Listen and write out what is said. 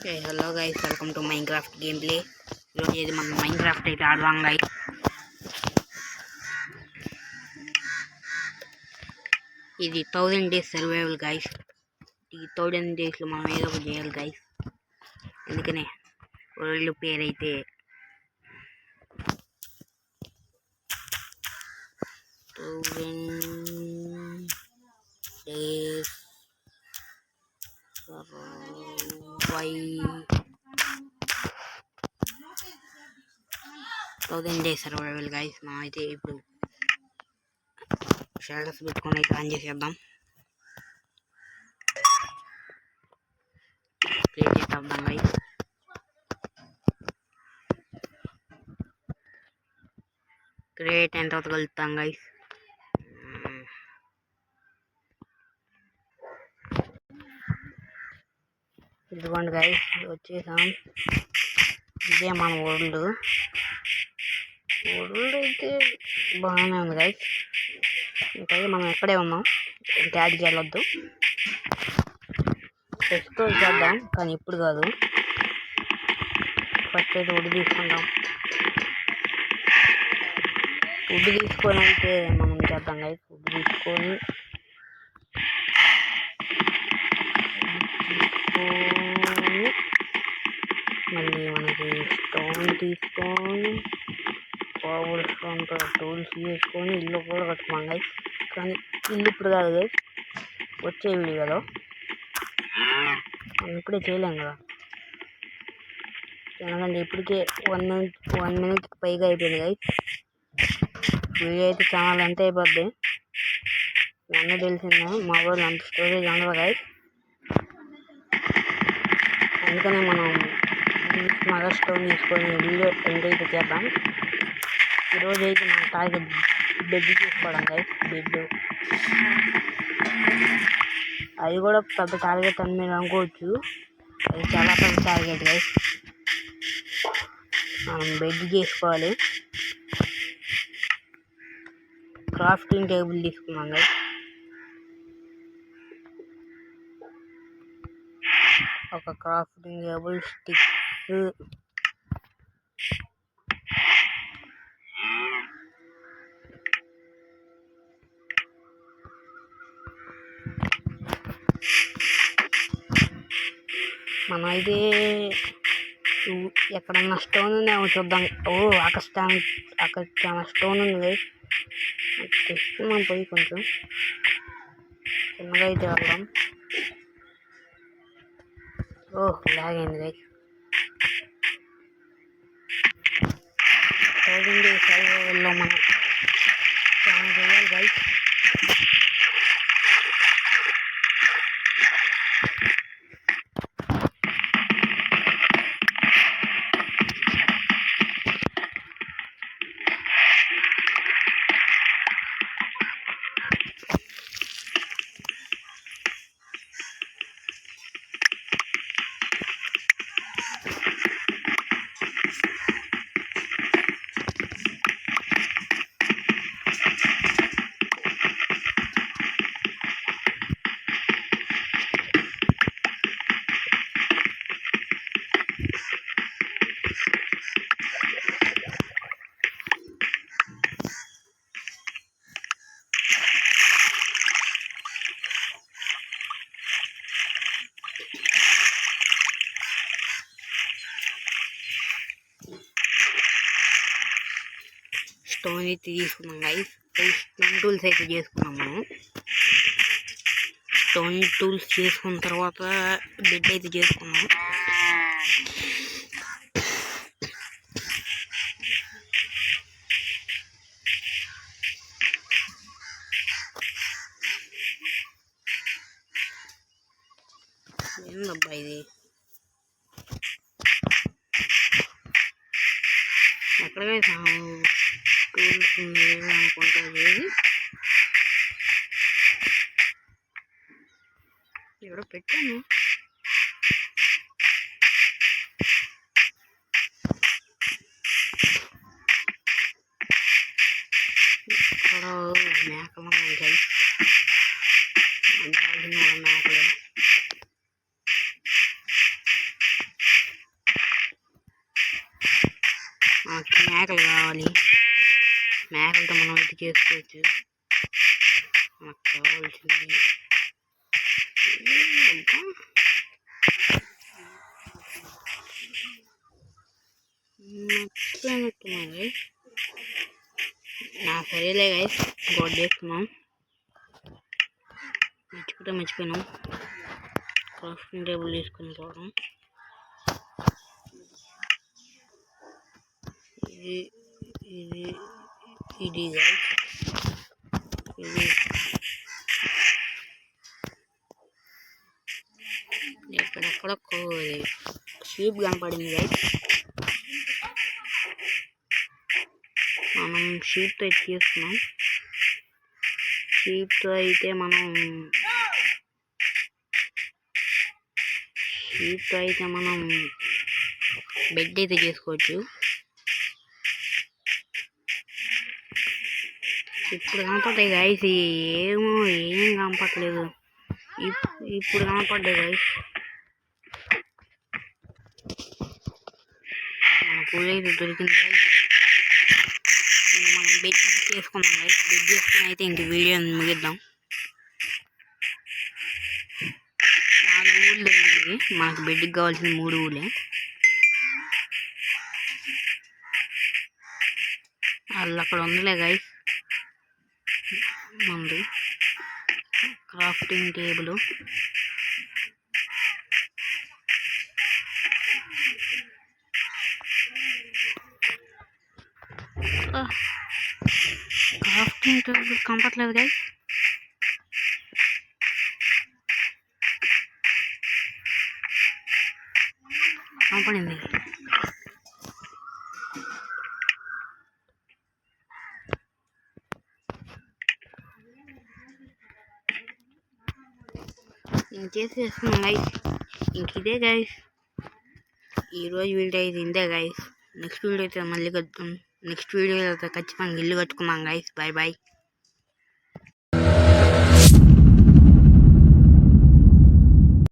Hello guys, welcome to Minecraft gameplay. ఈరోజు మనం Minecraft అయితే ఆడదాం guys. ఇది 1000 days సర్వైవల్ guys. ఈ 1000 days లో మనం ఏదో ఒకటి చేయాలి guys. అందుకనే వరల్డ్ పేరు అయితే days survival 1000 days survival guys. మనం అయితే ఇప్పుడు షాడోస్ పెట్టుకొని అయితే ఆన్ చేసేద్దాం. క్రియేట్ చేద్దాం guys. క్రియేట్ అయిన తర్వాత కలుపుతాం guys. ఇదిగోండి guys, వచ్చేసాం. ఇదే మన వరల్డ్ అయితే బాగానే ఉంది guys. ఇంకా మనం ఎక్కడే ఉన్నాం, ఇంకా యాడ్ చేయవద్దు. ఎక్స్ప్లోర్ చేద్దాం, కానీ ఇప్పుడు కాదు. ఫస్ట్ అయితే వుడ్ తీసుకుంటాం. వుడ్ తీసుకొని అయితే మనం చేద్దాం guys. వుడ్ తీసుకొని మళ్ళీ మనకి స్టోన్ తీసుకొని పవర్ స్టోన్తో టూల్స్ చేసుకొని ఇల్లు కూడా కట్టుకున్నాం గైస్. కానీ ఇల్లు ఇప్పుడు కాదు గైస్, వచ్చే వీడియోలో. మనం ఇప్పుడే చేయలేం కదా, ఎందుకంటే ఇప్పటికే 1 minute పైగా అయిపోయింది గైస్. వీడియో అయితే ఛానల్ ఎంత అయిపోద్ది అన్నీ తెలిసిందా. మా వాళ్ళు అంత స్టోరేజ్ ఉండదు గైస్. అందుకనే మనం మగ స్టోన్ తీసుకొని వీడియో ఎండ్ అయితే చేద్దాం. ఈరోజు అయితే మన టార్గెట్ బెడ్ చేసుకోవడం గైస్. బెడ్ అది కూడా పెద్ద టార్గెట్ అని మీరు అనుకోవచ్చు, అది చాలా పెద్ద టార్గెట్ గైస్. మనం బెడ్ చేసుకోవాలి. క్రాఫ్టింగ్ టేబుల్ తీసుకున్నాం గైస్. ఒక క్రాఫ్టింగ్ టేబుల్, స్టిక్స్, మనం అయితే ఎక్కడన్నా స్టోన్ ఉందేమో చూద్దాం. అక్కడ చాలా స్టోన్ ఉంది గైస్. తెస్తున్నాం పోయి కొంచెం చిన్నగా అయితే వెళ్దాం. లాగ్ అయింది గైస్. 1000 days సర్వైవల్లో మనం చాలా చేయాలి గైస్. స్టోన్ అయితే తీసుకున్నాం గైస్. స్టోన్ టూల్స్ అయితే చేసుకున్నాం. మనం స్టోన్ టూల్స్ చేసుకున్న తర్వాత బెడ్ అయితే చేసుకున్నాం. ఏందబ్బా ఇది, ఎక్కడికైతే టూల్స్ అనుకుంటుంది. ఎవరో పెట్టాను. ఇక్కడ మేకలు ఉన్నాయి. మేకలు మేకలతో మనం ఇది చేసుకోవచ్చు. మనకు కావాల్సింది మర్చిపోయినట్టున్నాం గైస్. సరేలే గైస్, ఇంకోటి చేస్తున్నాం. మర్చిపోయినాం. క్రాఫ్టింగ్ టేబుల్ తీసుకుని పోవడం. ఇది గైస్, ఇది ఎక్కడెక్కడ షీప్ కనపడింది గైస్. మనం షీప్తో అయితే చేస్తున్నాం. షీప్తో అయితే మనం బెడ్ అయితే చేసుకోవచ్చు. ఇప్పుడు కనపడ్డాయి గైస్, ఏం కనపడలేదు. ఇప్పుడు కనపడ్డాయి గైస్. మనకు అయితే దొరికింది గైస్. ఇంకా మనం బెడ్ చేసుకున్నాం గైస్. బెడ్ చేసుకుని అయితే ఇంక వీడియో ముగిద్దాం. 4 ఊళ్ళు దొరికింది. మనకు బెడ్కి కావాల్సిన 3 ఊళ్ళే. వాళ్ళు అక్కడ ఉందిలే గైస్. మంది క్రాఫ్టింగ్ టేబుల్. క్రాఫ్టింగ్ టేబుల్ కనపట్లేదు గైస్. కనపడింది. చేసేస్తున్నాం గైస్. ఇంక ఇదే గైస్ ఈరోజు వీడియో అయితే ఇంతే గైస్. నెక్స్ట్ వీడియో అయితే మళ్ళీ కలుద్దాం. నెక్స్ట్ వీడియో అయితే ఖచ్చితంగా ఇల్లు కట్టుకున్నాం గైస్. Bye bye.